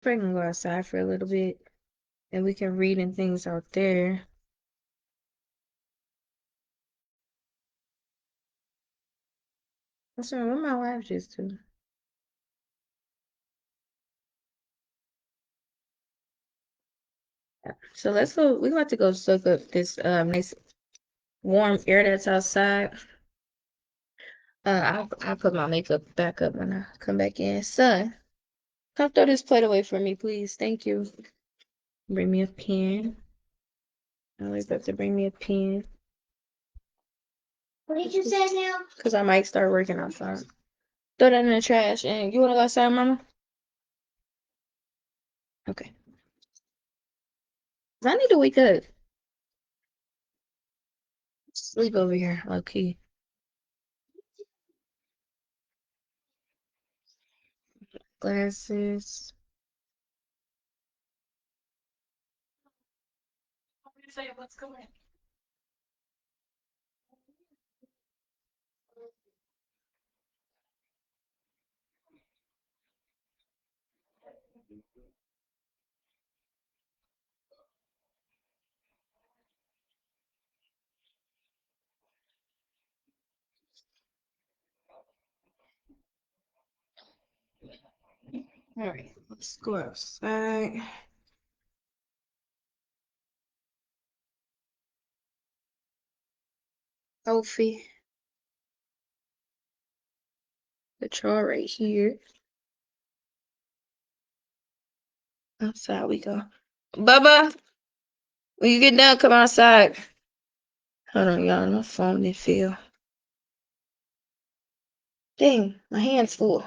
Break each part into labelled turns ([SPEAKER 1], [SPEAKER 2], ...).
[SPEAKER 1] Probably gonna go outside for a little bit and we can read and things out there. That's what my wife just do. So let's go. We got to go soak up this nice warm air that's outside. I'll put my makeup back up when I come back in. Son, come throw this plate away for me, please. Thank you. Bring me a pen. I always have to bring me a pen.
[SPEAKER 2] What did you say now?
[SPEAKER 1] Because I might start working outside. Throw that in the trash. And you want to go outside, Mama? Okay. 'Cause I need to wake up. Sleep over here, low key. Glasses. All right, let's go outside. Sophie. The chart right here. Outside we go. Bubba, when you get done, come outside. Hold on, y'all. My phone didn't feel. Dang, my hand's full.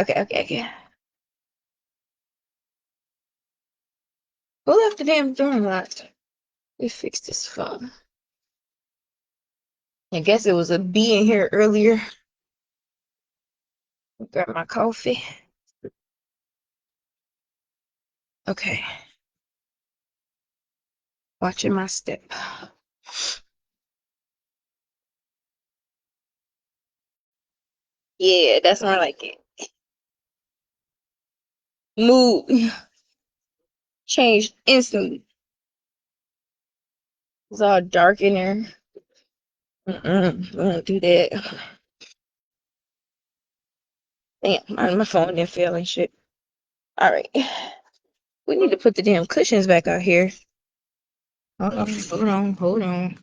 [SPEAKER 1] Okay. Who left the damn door locked? We fixed this phone. I guess it was a bee in here earlier. Grab my coffee. Okay. Watching my step. Yeah, that's more like it. Mood changed instantly. It's all dark in there. We don't do that. Damn, my phone didn't fail and shit. All right. We need to put the damn cushions back out here. Hold on.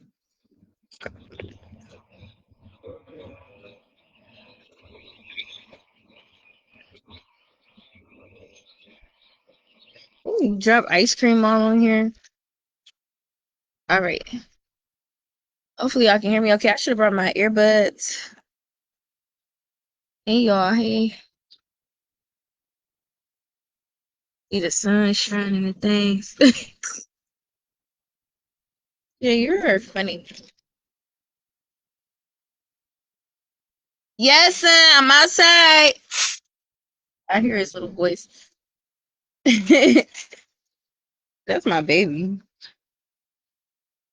[SPEAKER 1] Ooh, drop ice cream all on here. All right. Hopefully y'all can hear me okay. I should have brought my earbuds. Hey y'all, hey. See the sun shining and things. Yeah, you're funny. Yes, son, I'm outside. I hear his little voice. That's my baby.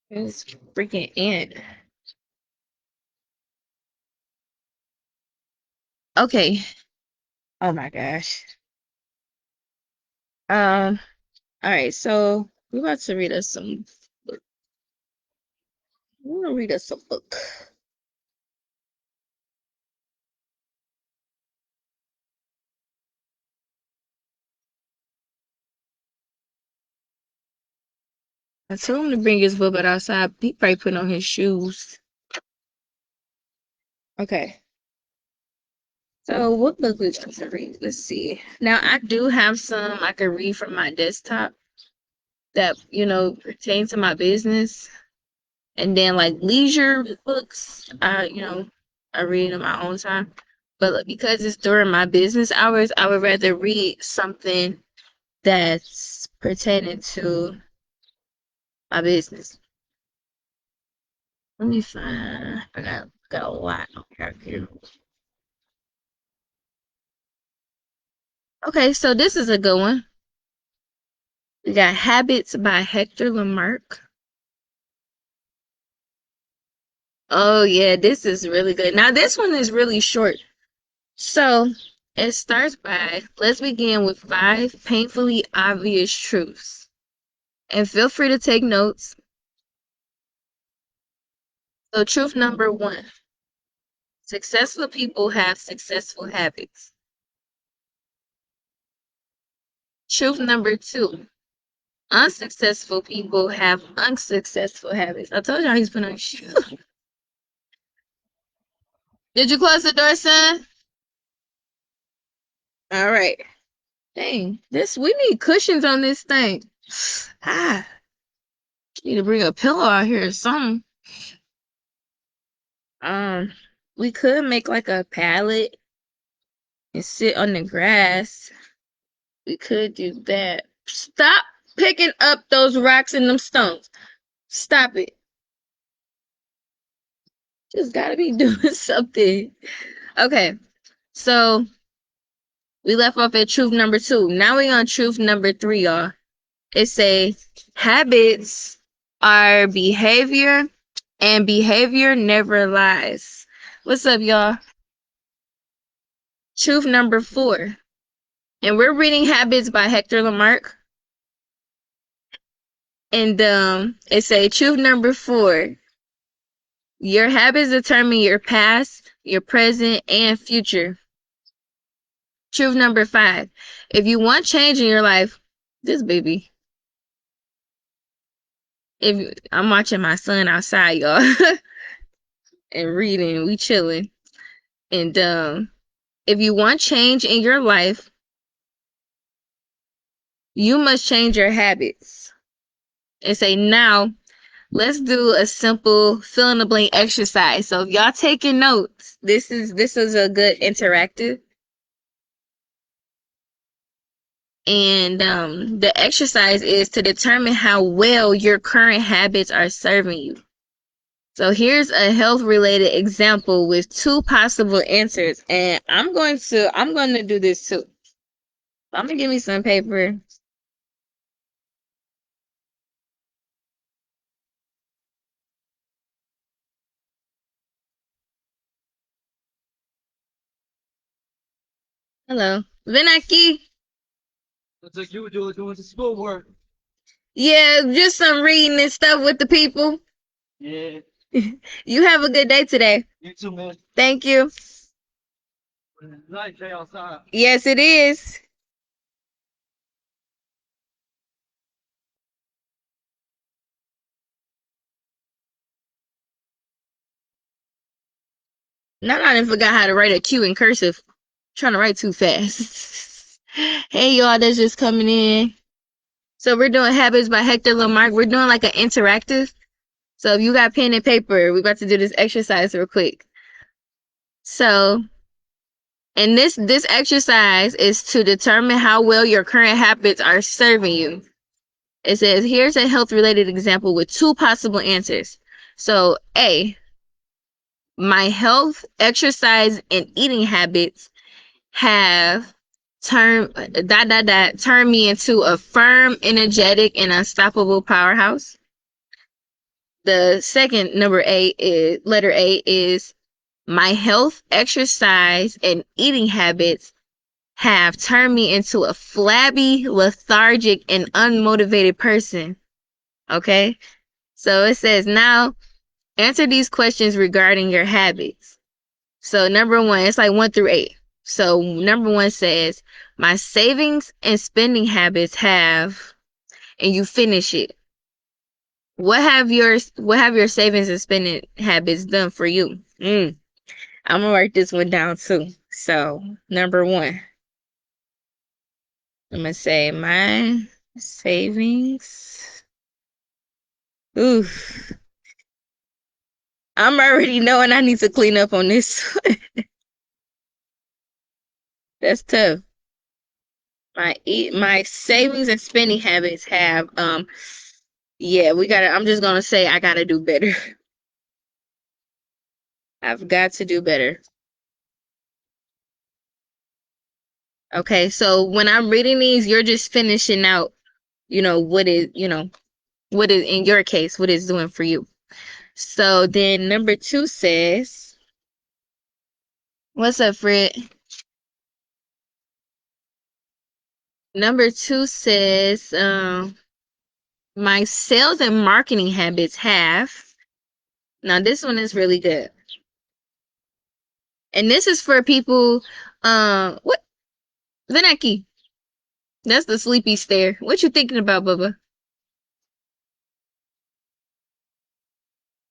[SPEAKER 1] It's freaking ant. Okay. Oh my gosh. Um, all right, so we're about to read us some book. We're gonna read us a book. I told him to bring his book outside. He probably put on his shoes. Okay. So what book we about to read? Let's see. Now I do have some I can read from my desktop that, pertain to my business. And then like leisure books, I read in my own time. But like, because it's during my business hours, I would rather read something that's pertaining to my business. Let me find. I got a lot here. Okay, so this is a good one. We got Habits by Hector Lamarck. Oh yeah, this is really good. Now this one is really short. So It starts by, let's begin with 5 painfully obvious truths. And feel free to take notes. So, truth number 1, successful people have successful habits. Truth number 2, unsuccessful people have unsuccessful habits. I told y'all he's putting on shoe. Did you close the door, son? All right. Dang, we need cushions on this thing. Ah, need to bring a pillow out here or something. We could make like a pallet and sit on the grass. We could do that. Stop picking up those rocks and them stones. Stop it. Just gotta be doing something. Okay, so we left off at truth number 2. Now we on truth number 3, y'all. It say habits are behavior, and behavior never lies. What's up, y'all? Truth number 4. And we're reading Habits by Hector Lamarck. And it say truth number 4. Your habits determine your past, your present, and future. Truth number 5. If you want change in your life, this baby. I'm watching my son outside, y'all, and reading, we chilling. And if you want change in your life, you must change your habits. And say, now, let's do a simple fill in the blank exercise. So if y'all taking notes, this is a good interactive. And the exercise is to determine how well your current habits are serving you. So here's a health related example with 2 possible answers. And I'm going to do this too. I'm gonna give me some paper. Hello. Vinaki.
[SPEAKER 2] Looks like you were doing some schoolwork.
[SPEAKER 1] Yeah, just some reading and stuff with the people.
[SPEAKER 2] Yeah.
[SPEAKER 1] You have a good day today.
[SPEAKER 2] You too, man.
[SPEAKER 1] Thank you.
[SPEAKER 2] It's a nice day outside.
[SPEAKER 1] Yes, it is. Now I done forgot how to write a Q in cursive. I'm trying to write too fast. Hey, y'all that's just coming in. So we're doing Habits by Hector Lamarck. We're doing like an interactive. So if you got pen and paper, we're about to do this exercise real quick. So, and this exercise is to determine how well your current habits are serving you. It says, here's a health related example with 2 possible answers. So, A, my health, exercise, and eating habits have turned me into a firm, energetic, and unstoppable powerhouse. The second letter A is my health, exercise, and eating habits have turned me into a flabby, lethargic, and unmotivated person. Okay? So it says, now answer these questions regarding your habits. So number 1, it's like 1 through 8. So number 1 says, my savings and spending habits have, and you finish it. What have your savings and spending habits done for you? I'm gonna write this one down too. So number 1, I'm gonna say my savings. Oof. I'm already knowing I need to clean up on this. That's tough. My savings and spending habits have yeah, I'm just gonna say I gotta do better. I've got to do better. Okay, so when I'm reading these, you're just finishing out, what is in your case, what it's doing for you. So then number 2 says, what's up, Fred? Number two says, my sales and marketing habits have. Now this one is really good. And this is for people, what? Zanaki. That's the sleepy stare. What you thinking about, Bubba?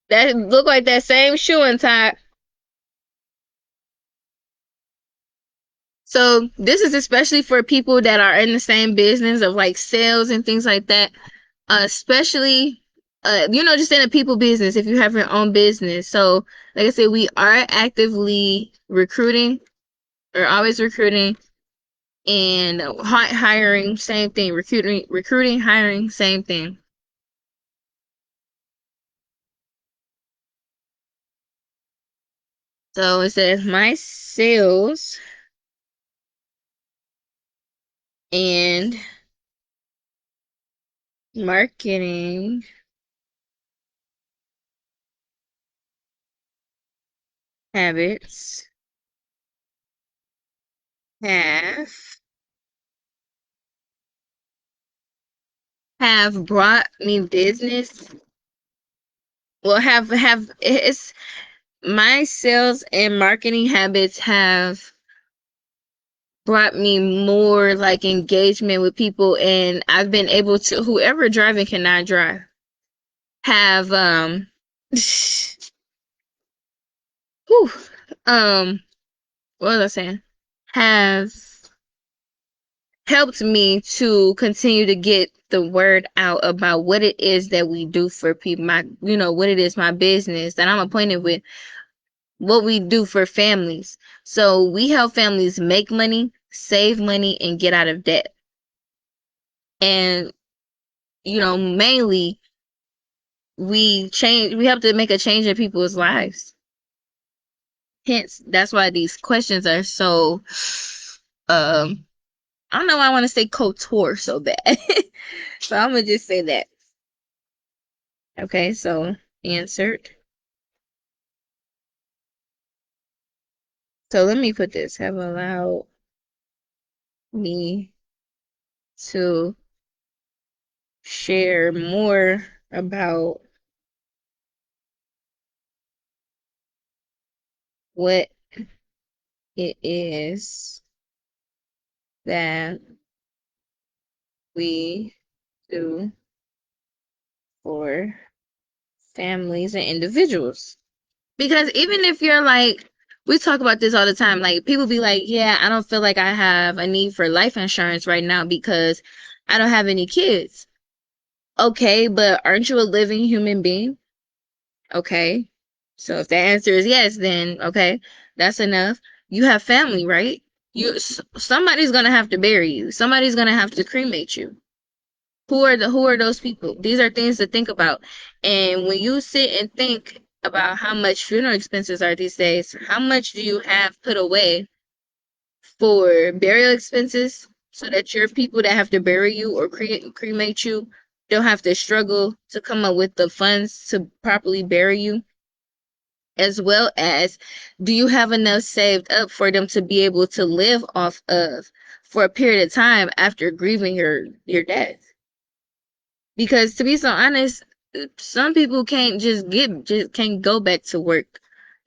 [SPEAKER 1] That look like that same shoe untied. So this is especially for people that are in the same business of like sales and things like that. Especially, just in a people business if you have your own business. So, like I said, we are actively recruiting, or always recruiting, and hiring, same thing. Recruiting, hiring, same thing. So it says my sales and marketing habits have brought me business. Well, have it's my sales and marketing habits have brought me more like engagement with people, and I've been able to, whoever driving cannot drive, have whew, what was I saying? Have helped me to continue to get the word out about what it is that we do for people. What it is, my business that I'm appointed with, what we do for families. So we help families make money, save money, and get out of debt. And, mainly we help to make a change in people's lives. Hence, that's why these questions are so, I don't know why I want to say couture so bad. So I'm gonna just say that. Okay, so answered. So let me put this. Have allowed me to share more about what it is that we do for families and individuals. Because even if you're like, we talk about this all the time, like people be like, yeah, I don't feel like I have a need for life insurance right now because I don't have any kids. Okay, but aren't you a living human being? Okay. So if the answer is yes, then okay, that's enough. You have family, right? Somebody's gonna have to bury you. Somebody's gonna have to cremate you. Who are those people? These are things to think about. And when you sit and think about how much funeral expenses are these days, how much do you have put away for burial expenses so that your people that have to bury you or cremate you don't have to struggle to come up with the funds to properly bury you? As well as, do you have enough saved up for them to be able to live off of for a period of time after grieving your death? Because to be so honest, some people just can't go back to work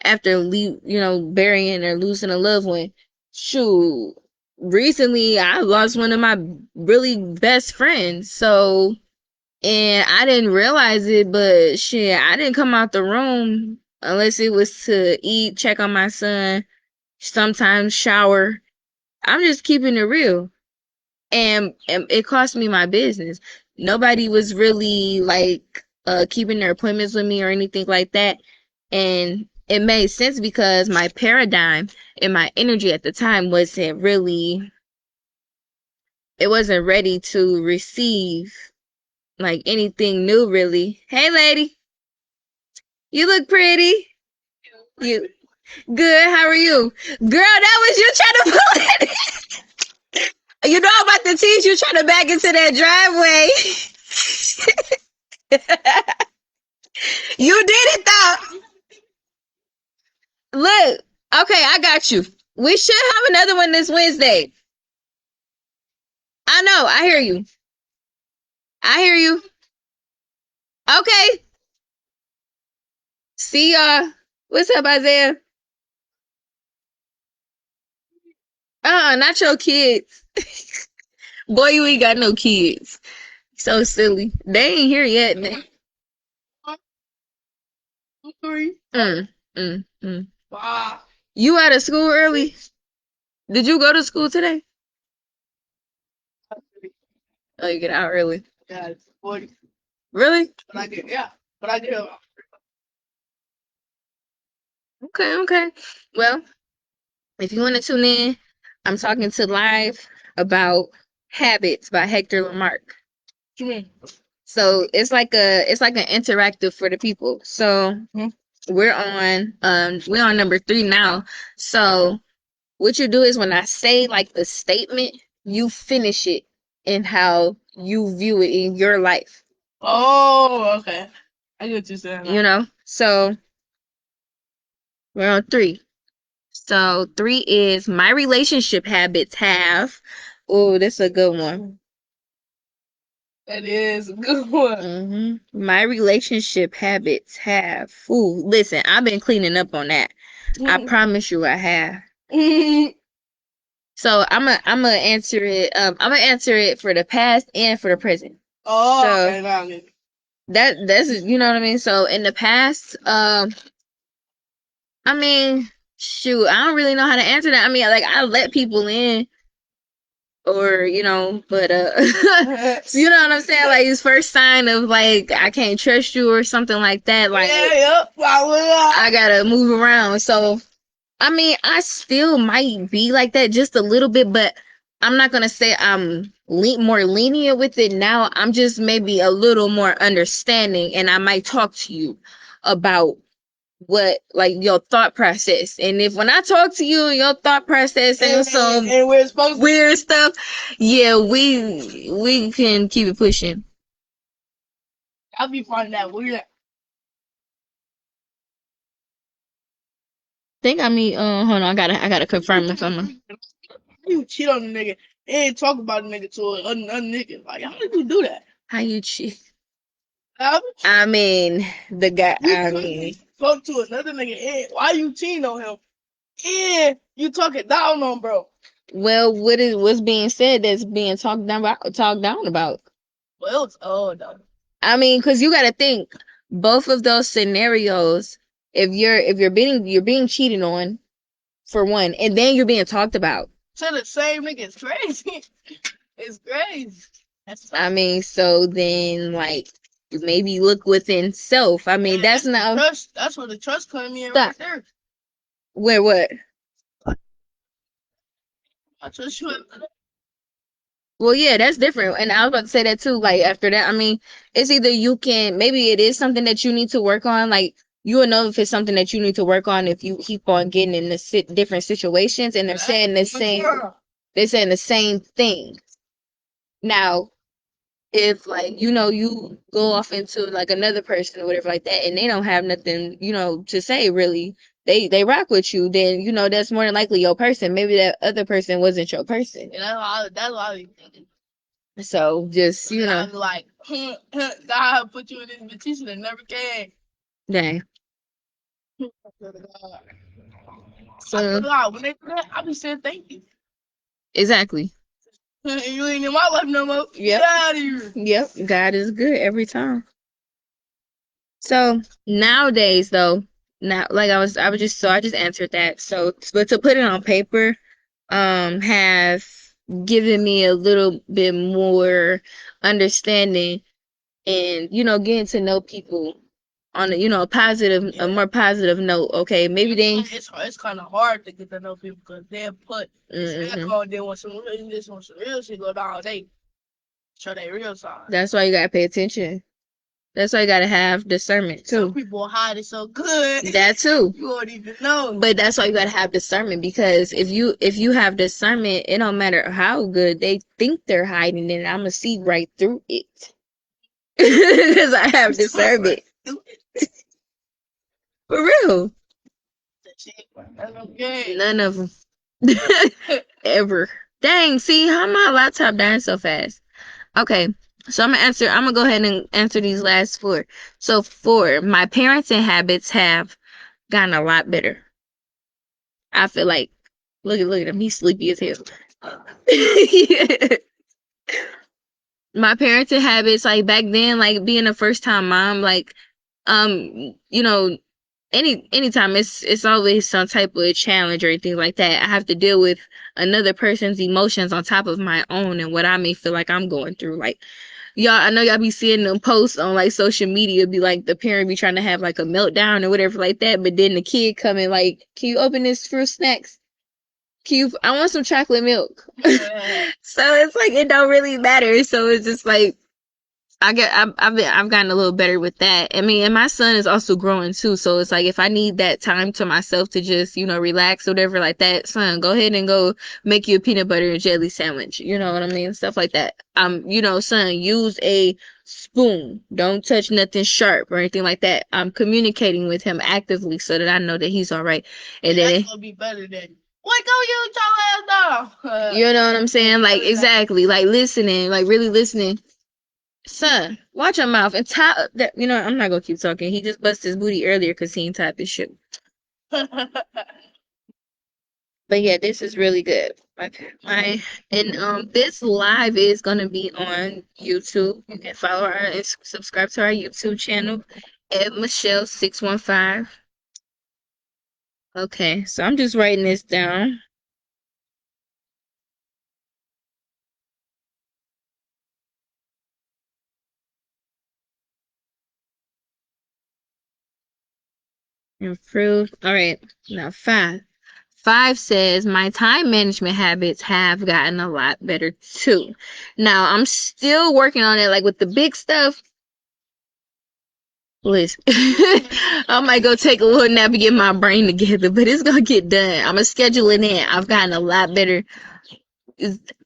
[SPEAKER 1] after burying or losing a loved one. Shoot, recently I lost one of my really best friends. So, and I didn't realize it, but shit, I didn't come out the room unless it was to eat, check on my son, sometimes shower. I'm just keeping it real. And it cost me my business. Nobody was really like keeping their appointments with me or anything like that. And it made sense because my paradigm and my energy at the time it wasn't ready to receive like anything new really. Hey lady, you look pretty. You good, how are you? Girl, that was you trying to pull it. You know I'm about to teach you trying to back into that driveway. You did it though. Look, okay, I got you. We should have another one this Wednesday. I know. I hear you. I hear you. Okay. See y'all. What's up, Isaiah? Not your kids. Boy, you ain't got no kids. So silly. They ain't here yet, man.
[SPEAKER 2] Three.
[SPEAKER 1] Mm.
[SPEAKER 2] Wow.
[SPEAKER 1] You out of school early? Did you go to school today? Oh, you get out early.
[SPEAKER 2] Yeah, it's 40.
[SPEAKER 1] Really?
[SPEAKER 2] But I get
[SPEAKER 1] Okay. Well, if you want to tune in, I'm talking to Live about Habits by Hector Lamarck.
[SPEAKER 2] What you mean?
[SPEAKER 1] So it's like an interactive for the people. So we're on number 3 now. So what you do is when I say like the statement, you finish it in how you view it in your life.
[SPEAKER 2] Oh, okay. I get what you're saying.
[SPEAKER 1] You know? So we're on 3. So 3 is my relationship habits have. Oh, that's a good one.
[SPEAKER 2] That is a good one.
[SPEAKER 1] My relationship habits have. Ooh, listen, I've been cleaning up on that. I promise you I have. So I'm gonna answer it. I'm gonna answer it for the past and for the present.
[SPEAKER 2] Oh,
[SPEAKER 1] So
[SPEAKER 2] okay, now I get it.
[SPEAKER 1] that's you know what I mean. So in the past, I mean, shoot, I don't really know how to answer that. I mean, like I let people in, or but you know what I'm saying. Like his first sign of like I can't trust you or something like that. Like I gotta move around. So I mean, I still might be like that just a little bit, but I'm not gonna say I'm more lenient with it now. I'm just maybe a little more understanding, and I might talk to you about what like your thought process. And if when I talk to you, your thought process and some weird stuff, yeah, we can keep it pushing.
[SPEAKER 2] I'll be finding that weird.
[SPEAKER 1] Think I mean, hold on, I gotta confirm if I'm.
[SPEAKER 2] You cheat on the nigga and talk about the nigga to another nigga. Like, how did you do that?
[SPEAKER 1] How you cheat?
[SPEAKER 2] How
[SPEAKER 1] I mean, the guy.
[SPEAKER 2] you
[SPEAKER 1] I mean,
[SPEAKER 2] talk to another nigga and why you cheating on him? And you talking down on bro.
[SPEAKER 1] well, what's being said that's being talked down about? Talked down about.
[SPEAKER 2] Well, it's though.
[SPEAKER 1] I mean, because you got to think both of those scenarios. If you're being cheated on, for one, and then you're being talked about.
[SPEAKER 2] To the same nigga, it's crazy. It's crazy.
[SPEAKER 1] I mean, so then like maybe look within self. I mean, that's not
[SPEAKER 2] trust. That's where the trust comes in right there.
[SPEAKER 1] Where what?
[SPEAKER 2] I trust you.
[SPEAKER 1] Well, yeah, that's different. And I was about to say that too. Like after that, I mean, it's either you can maybe it is something that you need to work on. Like you will know if it's something that you need to work on if you keep on getting in the different situations and they're saying the same. They're saying the same thing. Now, if like you go off into like another person or whatever like that, and they don't have nothing to say really, they rock with you, then that's more than likely your person. Maybe that other person wasn't your person.
[SPEAKER 2] Yeah, that's what I be thinking.
[SPEAKER 1] So just
[SPEAKER 2] I'm like, God put you in this petition and never came.
[SPEAKER 1] dang. So
[SPEAKER 2] God, when they do that, I be saying thank you.
[SPEAKER 1] exactly.
[SPEAKER 2] You ain't in my life no more.
[SPEAKER 1] Yep.
[SPEAKER 2] Get out of here.
[SPEAKER 1] Yep. God is good every time. So nowadays though, now like I just answered that. So but to put it on paper, have given me a little bit more understanding and getting to know people on a more positive note. Okay, maybe
[SPEAKER 2] it's kind of hard to get to know people because they'll put this back on. Then when some real shit go down, they show their real side.
[SPEAKER 1] That's why you gotta pay attention. That's why you gotta have discernment too.
[SPEAKER 2] Some people hide it so good.
[SPEAKER 1] That too.
[SPEAKER 2] You won't even know.
[SPEAKER 1] But that's why you gotta have discernment, because if you have discernment, it don't matter how good they think they're hiding it, I'm gonna see right through it. Because I have discernment. For real. None of them. Ever. Dang, see how my laptop dying so fast. Okay, so I'm gonna go ahead and answer these last four. So 4, my parenting habits have gotten a lot better. I feel like look at him, he's sleepy as hell. My parenting habits, like back then, like being a first time mom, like you know, anytime it's always some type of challenge or anything like that. I have to deal with another person's emotions on top of my own and what I may feel like I'm going through. Like y'all, I know y'all be seeing them posts on like social media, be like the parent be trying to have like a meltdown or whatever like that, but then the kid coming like, can you open this fruit snacks? I want some chocolate milk. So it's like it don't really matter. So it's just like I've gotten a little better with that. I mean, and my son is also growing too, so it's like if I need that time to myself to just, relax or whatever like that, son, go ahead and go make you a peanut butter and jelly sandwich. You know what I mean? Stuff like that. Son, use a spoon. Don't touch nothing sharp or anything like that. I'm communicating with him actively so that I know that he's all right. And then
[SPEAKER 2] that's gonna be better than what go use your ass now.
[SPEAKER 1] You know what I'm saying? Like exactly, like listening, like really listening. Son, watch your mouth and tie that. I'm not gonna keep talking. He just busted his booty earlier because he ain't type his shit. But yeah, this is really good. This live is gonna be on YouTube. You can follow our and subscribe to our YouTube channel at Michelle615. Okay, so I'm just writing this down. Improve. All right, now 5. 5 says my time management habits have gotten a lot better too. Now I'm still working on it, like with the big stuff. Listen, I might go take a little nap and get my brain together, but it's gonna get done. I'm gonna schedule it in. I've gotten a lot better.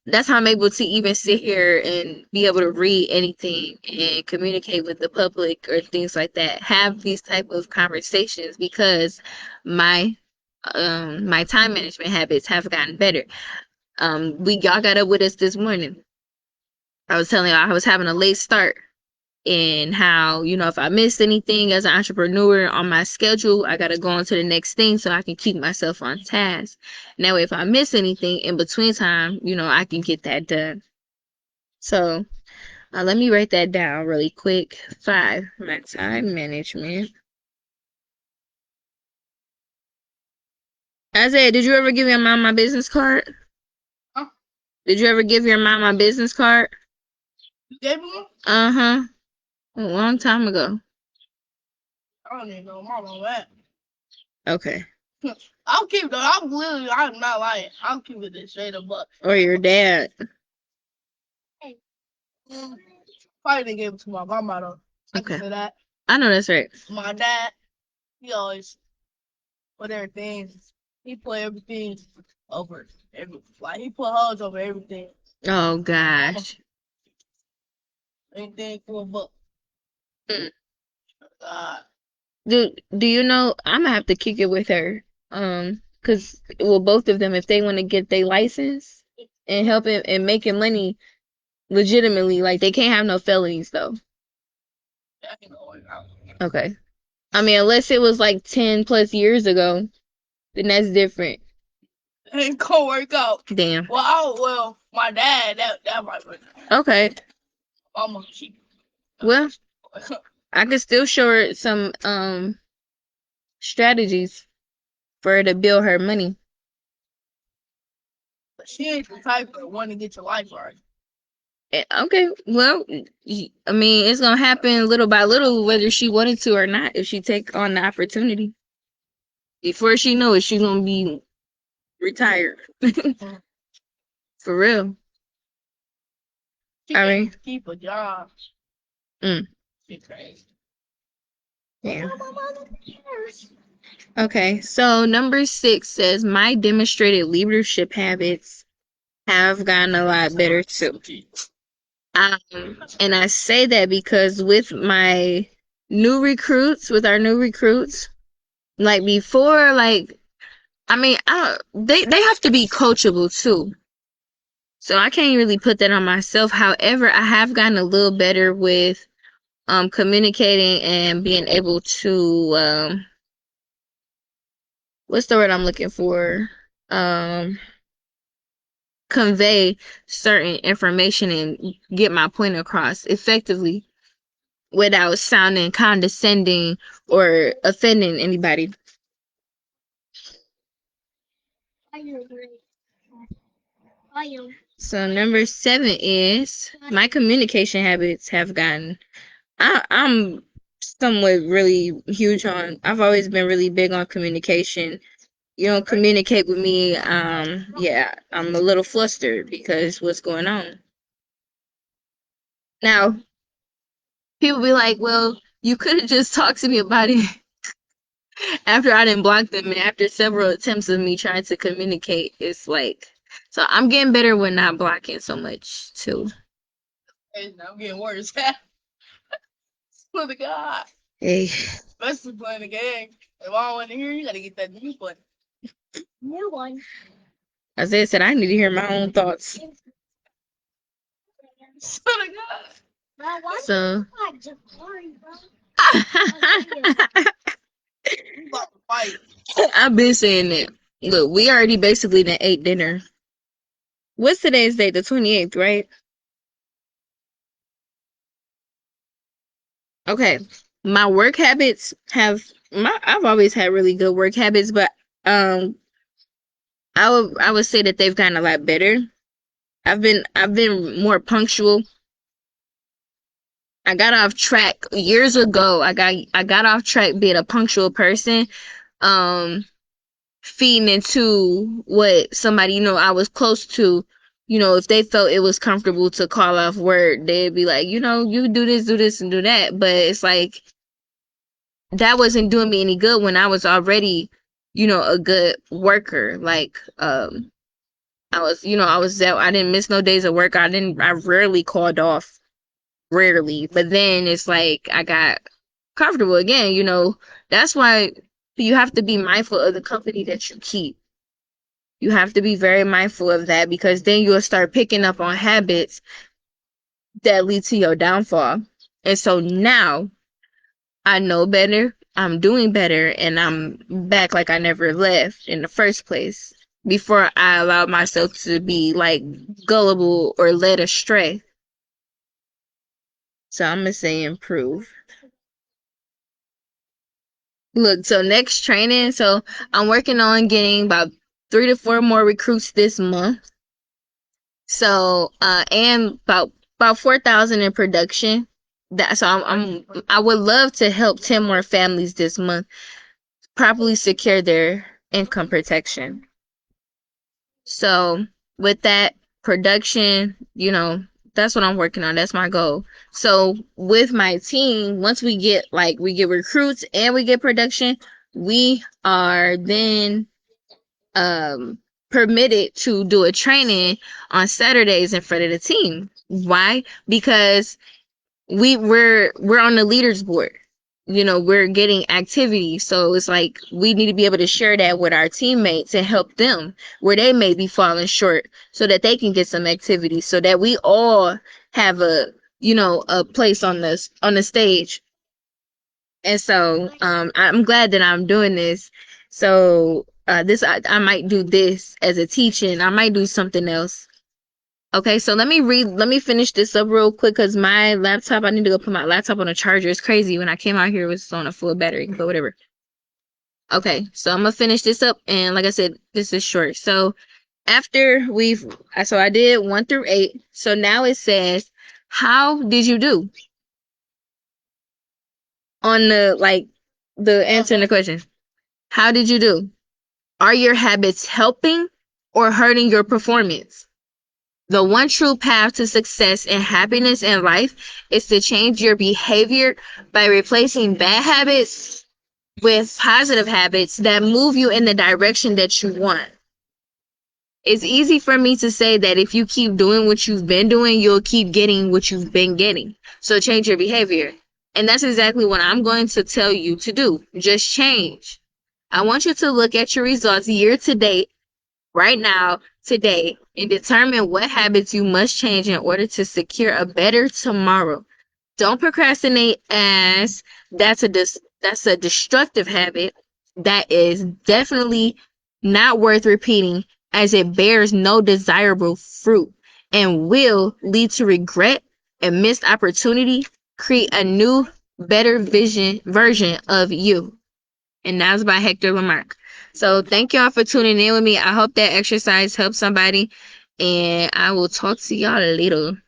[SPEAKER 1] That's how I'm able to even sit here and be able to read anything and communicate with the public or things like that. Have these type of conversations because my my time management habits have gotten better. Y'all got up with us this morning. I was telling y'all I was having a late start and how, if I missed anything as an entrepreneur on my schedule, I got to go on to the next thing so I can keep myself on task. Now, if I miss anything in between time, I can get that done. So let me write that down really quick. 5, my time management. Isaiah, did you ever give your mom my business card?
[SPEAKER 2] Huh?
[SPEAKER 1] Did you ever give your mom my business card?
[SPEAKER 2] You gave me one?
[SPEAKER 1] Uh-huh. A long time ago.
[SPEAKER 2] I don't even know mom on that.
[SPEAKER 1] Okay.
[SPEAKER 2] I'll keep it. I'm not lying. I'll keep it straight up.
[SPEAKER 1] Or your dad.
[SPEAKER 2] Probably didn't give it to my grandma though.
[SPEAKER 1] Okay.
[SPEAKER 2] For that.
[SPEAKER 1] I know that's right.
[SPEAKER 2] My dad, he always put everything. He put everything over like he put hugs over everything.
[SPEAKER 1] Oh gosh.
[SPEAKER 2] Anything for a book.
[SPEAKER 1] Do you know I'm gonna have to kick it with her? Cause both of them, if they want to get their license and helping and making money legitimately, like they can't have no felonies though. Okay. I mean, unless it was like 10 plus years ago, then that's different.
[SPEAKER 2] Ain't gonna work out.
[SPEAKER 1] Damn.
[SPEAKER 2] Well, my dad, that might work.
[SPEAKER 1] Okay.
[SPEAKER 2] I'm gonna keep.
[SPEAKER 1] Well, I could still show her some strategies for her to build her money.
[SPEAKER 2] But she ain't the type that want to get your life right.
[SPEAKER 1] Okay, well, I mean, it's gonna happen little by little, whether she wanted to or not. If she take on the opportunity, before she know it, she's gonna be retired. For real.
[SPEAKER 2] She
[SPEAKER 1] I mean,
[SPEAKER 2] keep a job. She crazy.
[SPEAKER 1] Yeah. Okay, so number 6 says my demonstrated leadership habits have gotten a lot better too. And I say that because with our new recruits, like before, like, I mean, they have to be coachable too. So I can't really put that on myself. However, I have gotten a little better with communicating and being able to what's the word I'm looking for? Convey certain information and get my point across effectively without sounding condescending or offending anybody. So number 7 is my communication habits have gotten. I'm somewhat really huge on. I've always been really big on communication. You don't communicate with me, yeah, I'm a little flustered because what's going on. Now, people be like, well, you could have just talked to me about it after I didn't block them and after several attempts of me trying to communicate. It's like, so I'm getting better with not blocking so much too.
[SPEAKER 2] And I'm getting worse. Swear to God.
[SPEAKER 1] Hey,
[SPEAKER 2] Especially playing the game. If I don't want to hear, you gotta get that new button. New one.
[SPEAKER 1] Isaiah said I need to hear my own thoughts.
[SPEAKER 2] Swear to God.
[SPEAKER 1] So
[SPEAKER 2] We about to fight.
[SPEAKER 1] I've been saying that. Look, we already basically done ate dinner. What's today's date? The 28th, right? Okay. My work habits I've always had really good work habits, but um I would say that they've gotten a lot better. I've been more punctual. I got off track years ago. I got off track being a punctual person. Um Feeding into what somebody, I was close to, if they felt it was comfortable to call off work, they'd be like, you do this and do that. But it's like that wasn't doing me any good when I was already, a good worker. Like, I didn't miss no days of work. I rarely called off, rarely. But then it's like I got comfortable again, That's why you have to be mindful of the company that you keep. You have to be very mindful of that because then you'll start picking up on habits that lead to your downfall. And so now I know better, I'm doing better, and I'm back like I never left in the first place before I allowed myself to be like gullible or led astray. So I'm gonna say improve. Look, so next training, so I'm working on getting about 3 to 4 more recruits this month. So and about 4,000 in production. I would love to help 10 more families this month properly secure their income protection. So with that production, that's what I'm working on. That's my goal. So with my team, once we get recruits and we get production, we are then permitted to do a training on Saturdays in front of the team. Why? Because we're on the leaders board. We're getting activity. So it's like we need to be able to share that with our teammates and help them where they may be falling short so that they can get some activity so that we all have a place on the stage. And so I'm glad that I'm doing this. So I might do this as a teaching. I might do something else. Okay, so let me finish this up real quick because my laptop, I need to go put my laptop on a charger. It's crazy. When I came out here, it was on a full battery, but whatever. Okay, so I'm gonna finish this up, and like I said, this is short. So I did 1 through 8. So now it says, how did you do on the answering the question? How did you do? Are your habits helping or hurting your performance? The one true path to success and happiness in life is to change your behavior by replacing bad habits with positive habits that move you in the direction that you want. It's easy for me to say that if you keep doing what you've been doing, you'll keep getting what you've been getting. So change your behavior. And that's exactly what I'm going to tell you to do. Just change. I want you to look at your results year to date right now, today, and determine what habits you must change in order to secure a better tomorrow. Don't procrastinate, as that's a destructive habit that is definitely not worth repeating, as it bears no desirable fruit and will lead to regret and missed opportunity. Create a new, better version of you. And that's by Hector Lamarck. So thank y'all for tuning in with me. I hope that exercise helps somebody, and I will talk to y'all later.